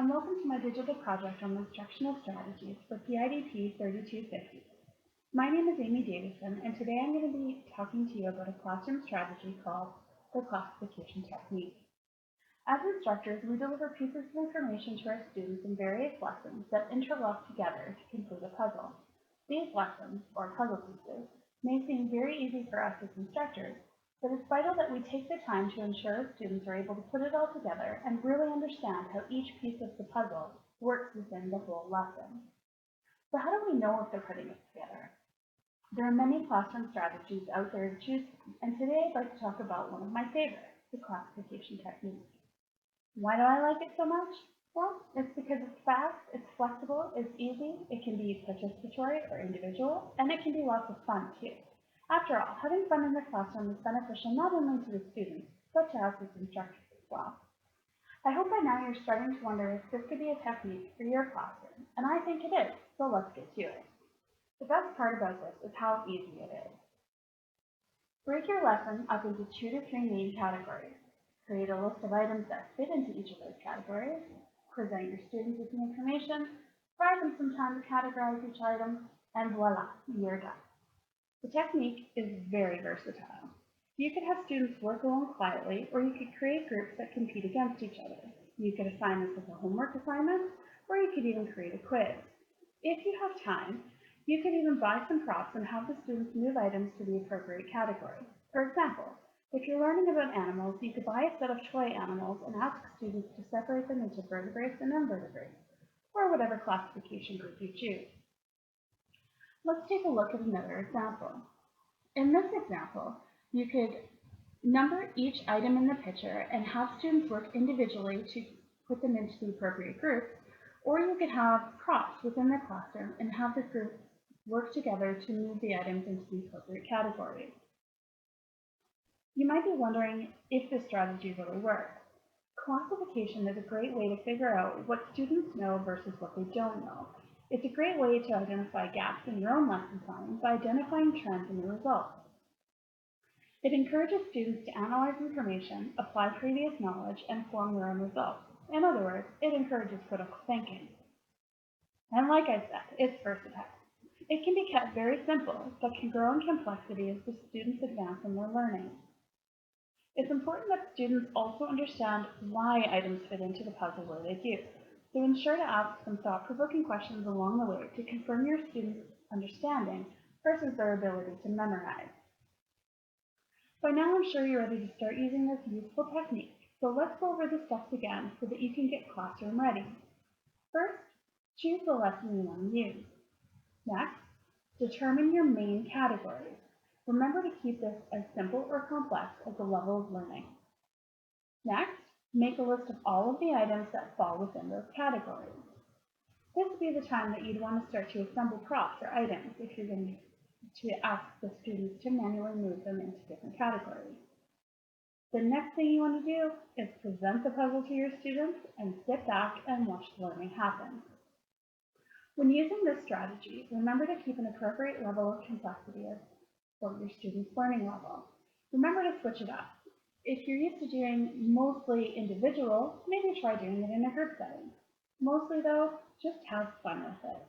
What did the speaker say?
and welcome to my digital project on instructional strategies for PIDP 3250. My name is Amy Davison, and today I'm going to be talking to you about a classroom strategy called the classification technique. As instructors, we deliver pieces of information to our students in various lessons that interlock together to complete a puzzle. These lessons, or puzzle pieces, may seem very easy for us as instructors, but it's vital that we take the time to ensure students are able to put it all together and really understand how each piece of the puzzle works within the whole lesson. So how do we know if they're putting it together? There are many classroom strategies out there to choose from, and today I'd like to talk about one of my favorites, the classification technique. Why do I like it so much? Well, it's because it's fast, it's flexible, it's easy, it can be participatory or individual, and it can be lots of fun too. After all, having fun in the classroom is beneficial not only to the students, but to us as instructors as well. I hope by now you're starting to wonder if this could be a technique for your classroom, and I think it is, so let's get to it. The best part about this is how easy it is. Break your lesson up into 2 to 3 main categories. Create a list of items that fit into each of those categories. Present your students with the information. Provide them some time to categorize each item, and voila, you're done. The technique is very versatile. You could have students work alone quietly, or you could create groups that compete against each other. You could assign this as a homework assignment, or you could even create a quiz. If you have time, you could even buy some props and have the students move items to the appropriate category. For example, if you're learning about animals, you could buy a set of toy animals and ask students to separate them into vertebrates and invertebrates, or whatever classification group you choose. Let's take a look at another example. In this example, you could number each item in the picture and have students work individually to put them into the appropriate groups, or you could have props within the classroom and have the groups work together to move the items into the appropriate categories. You might be wondering if this strategy really works. Classification is a great way to figure out what students know versus what they don't know. It's a great way to identify gaps in your own lesson planning by identifying trends in the results. It encourages students to analyze information, apply previous knowledge, and form their own results. In other words, it encourages critical thinking. And like I said, it's versatile. It can be kept very simple, but can grow in complexity as the students advance in their learning. It's important that students also understand why items fit into the puzzle where they do. So ensure to ask some thought-provoking questions along the way to confirm your students' understanding versus their ability to memorize. By now I'm sure you're ready to start using this useful technique, so let's go over the steps again so that you can get classroom ready. First, choose the lesson you want to use. Next, determine your main categories. Remember to keep this as simple or complex as the level of learning. Next, make a list of all of the items that fall within those categories. This would be the time that you'd want to start to assemble props or items if you're going to ask the students to manually move them into different categories. The next thing you want to do is present the puzzle to your students and sit back and watch the learning happen. When using this strategy, remember to keep an appropriate level of complexity for your students' learning level. Remember to switch it up. If you're used to doing mostly individual, maybe try doing it in a group setting. Mostly though, just have fun with it.